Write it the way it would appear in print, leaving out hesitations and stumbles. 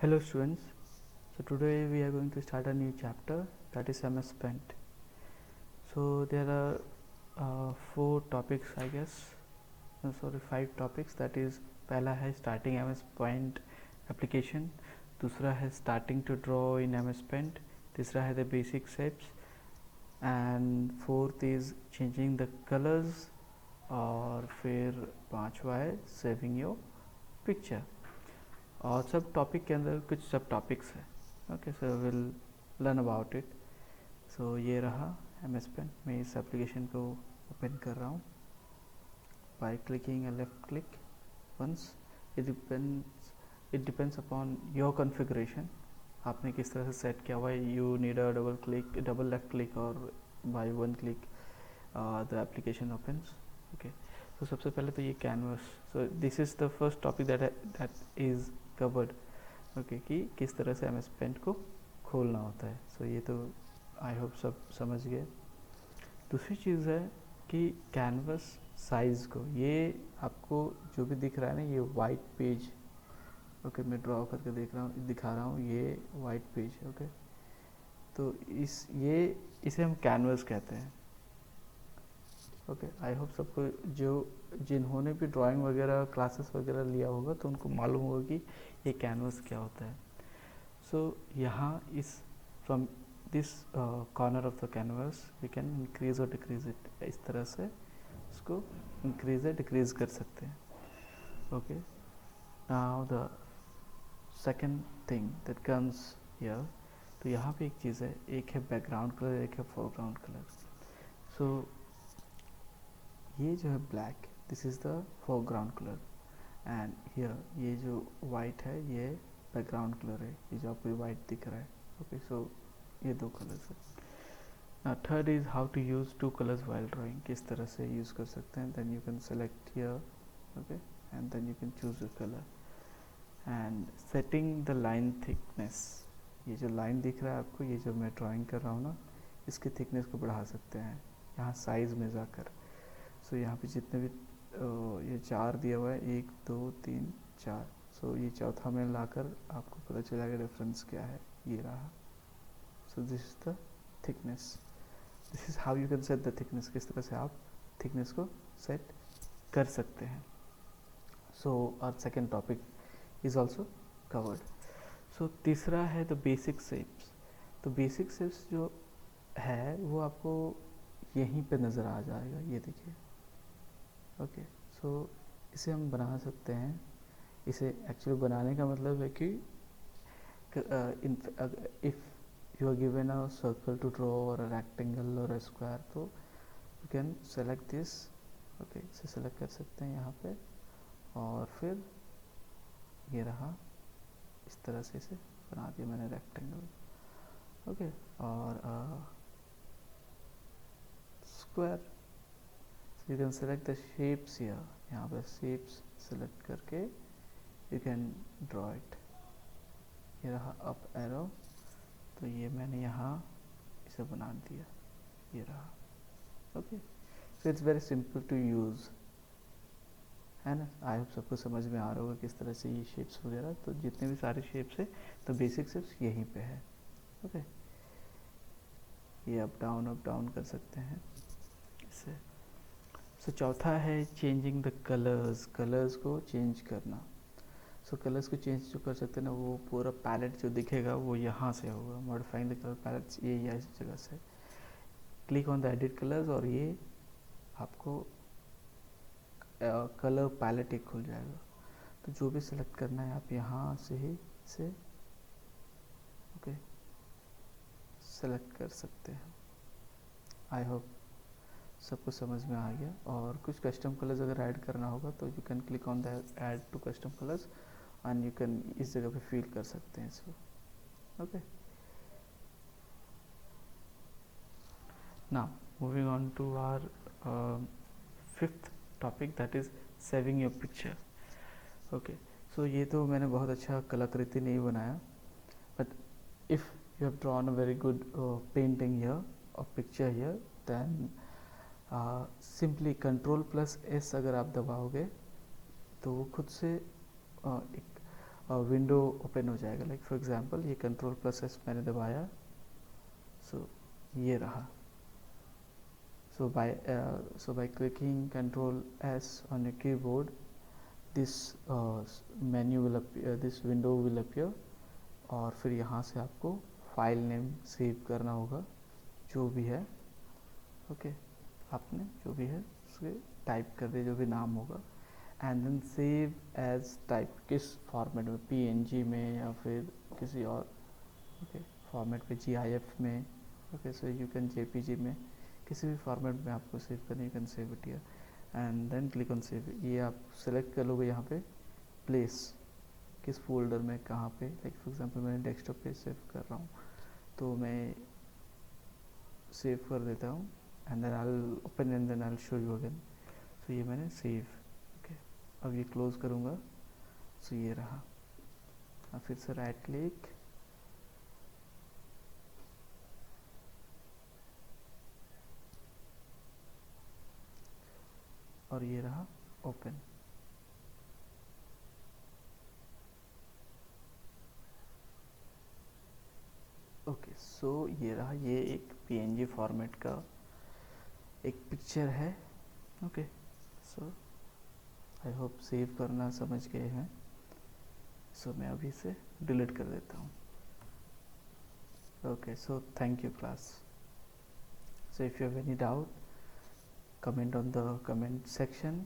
Hello students, so today we are going to start a new chapter, that is MS Paint. So there are 4 topics, I guess, no, sorry 5 topics. That is, पहला है starting MS Paint application, दूसरा है starting to draw in MS Paint, तीसरा है the basic shapes, and fourth is changing the colors, और फिर पांचवा है saving your picture. और सब टॉपिक के अंदर कुछ सब टॉपिक्स है. Okay, so will learn about it. So ये रहा MS पेन. मैं इस एप्लीकेशन को ओपन कर रहा हूँ by clicking a left click once. It depends upon your configuration. आपने किस तरह से सेट किया हुआ है. You need a double left click और by one click the application opens. Okay, तो सबसे पहले तो ये canvas. So this is the first topic that is covered. Okay, कि किस तरह से MS पेंट को खोलना होता है. सो ये तो आई होप सब समझ गए. दूसरी चीज़ है कि कैनवस साइज़ को, ये आपको जो भी दिख रहा है ना, ये वाइट पेज. ओके, मैं ड्रॉ करके दिखा रहा हूँ. ये वाइट पेज. ओके, तो इसे हम कैनवस कहते हैं. ओके, आई होप सबको जिन्होंने भी ड्राइंग वगैरह क्लासेस वगैरह लिया होगा तो उनको मालूम होगा कि ये कैनवस क्या होता है. सो यहाँ from this corner of the canvas we can increase और डिक्रीज इट. इस तरह से इसको इंक्रीज या डिक्रीज कर सकते हैं. Okay, now the second thing that comes here. तो यहाँ पे एक चीज़ है, एक है बैकग्राउंड कलर, एक है फोरग्राउंड कलर. सो ये जो है black, this is the foreground colour, and here ये जो वाइट है ये बैकग्राउंड कलर है. ये जो आपको वाइट दिख रहा है. ओके, सो ये दो कलर्स है. Third is how to use two colours while drawing. किस तरह से यूज़ कर सकते हैं. Then you can select here. Okay, and then you can choose the colour and setting the line thickness. ये जो लाइन दिख रहा है आपको, ये जो मैं ड्राइंग कर रहा हूँ ना, इसकी थिकनेस को बढ़ा सकते हैं यहाँ साइज़ में जाकर. सो यहाँ पे जितने भी ये 4 दिया हुआ है, 1 2 3 4. सो ये चौथा में लाकर आपको पता चलेगा डिफरेंस क्या है. ये रहा. So this is the thickness. This is how you can set the thickness. किस तरह से आप थिकनेस को सेट कर सकते हैं. So our second topic is also covered. So तीसरा है द बेसिक शेप्स. तो बेसिक शेप्स जो है वो आपको यहीं पे नज़र आ जाएगा. ये देखिए. ओके, सो इसे हम बना सकते हैं. इसे एक्चुअली बनाने का मतलब है कि if you are given a circle to draw और अ रेक्टेंगल और अ स्क्वायर, तो you can select this. Okay, इसे सेलेक्ट कर सकते हैं यहाँ पे, और फिर ये रहा. इस तरह से इसे बना दिया मैंने रेक्टेंगल. ओके, और square. You can select the shapes here. यहाँ पे shapes select करके you can draw it. ये रहा up arrow. तो ये मैंने यहाँ इसे बना दिया. ये रहा. Okay, so it's very simple to use, है ना. आई होप सबको समझ में आ रहा होगा किस तरह से ये शेप्स वगैरह. तो जितने भी सारे शेप्स है तो बेसिक शेप्स यहीं पे है. ओके, ये अप डाउन कर सकते हैं इससे. सो चौथा है चेंजिंग द कलर्स. कलर्स को चेंज करना. सो कलर्स को चेंज जो कर सकते हैं ना, वो पूरा पैलेट जो दिखेगा वो यहाँ से होगा. मॉडिफाइंग द कलर पैलेट्स, ये इस जगह से click on the edit colours, और ये आपको कलर पैलेट एक खुल जाएगा. तो जो भी सिलेक्ट करना है आप यहाँ से ही इसे ओके सेलेक्ट कर सकते हैं. आई होप सबको समझ में आ गया. और कुछ कस्टम कलर्स अगर ऐड करना होगा तो you can click on the add to custom colours and you can इस जगह पे फिल कर सकते हैं इसको. Okay, now moving on to our fifth topic, that is saving your picture. Okay, so ये तो मैंने बहुत अच्छा कलाकृति नहीं बनाया, but if you have drawn a very good painting here और picture here, then simply control S अगर आप दबाओगे तो वो खुद से एक विंडो ओपन हो जाएगा। लाइक फॉर एग्जांपल ये Ctrl+S मैंने दबाया, सो ये रहा। So by clicking Ctrl+S on your keyboard, this menu will appear, this window will appear, और फिर यहाँ से आपको फाइल नेम सेव करना होगा जो भी है। ओके, आपने जो भी है उसके टाइप कर दे, जो भी नाम होगा, and then save as type, किस फॉर्मेट में, PNG में या फिर किसी और फॉर्मेट पे, GIF में, सो यू कैन JPG में, किसी भी फॉर्मेट में आपको सेव करनी, you can save it here and then click on save. ये आप सेलेक्ट कर लोगे यहाँ पे प्लेस, किस फोल्डर में कहाँ पे। लाइक फॉर एग्जांपल मैंने डेस्कटॉप पे सेव कर रहा हूँ, तो मैं सेव कर देता हूँ and then I will open and then I will show you again. So ये मैंने सेव, ओके। अब ये क्लोज करूँगा, सो ये रहा। अब फिर से राइट क्लिक, और ये रहा ओपन। ओके, सो ये रहा, ये एक PNG फॉर्मेट का एक पिक्चर है। Okay, so I hope save करना समझ गए हैं। सो मैं अभी इसे डिलीट कर देता हूँ। Okay, so thank you class. So if you have any doubt, comment on the comment section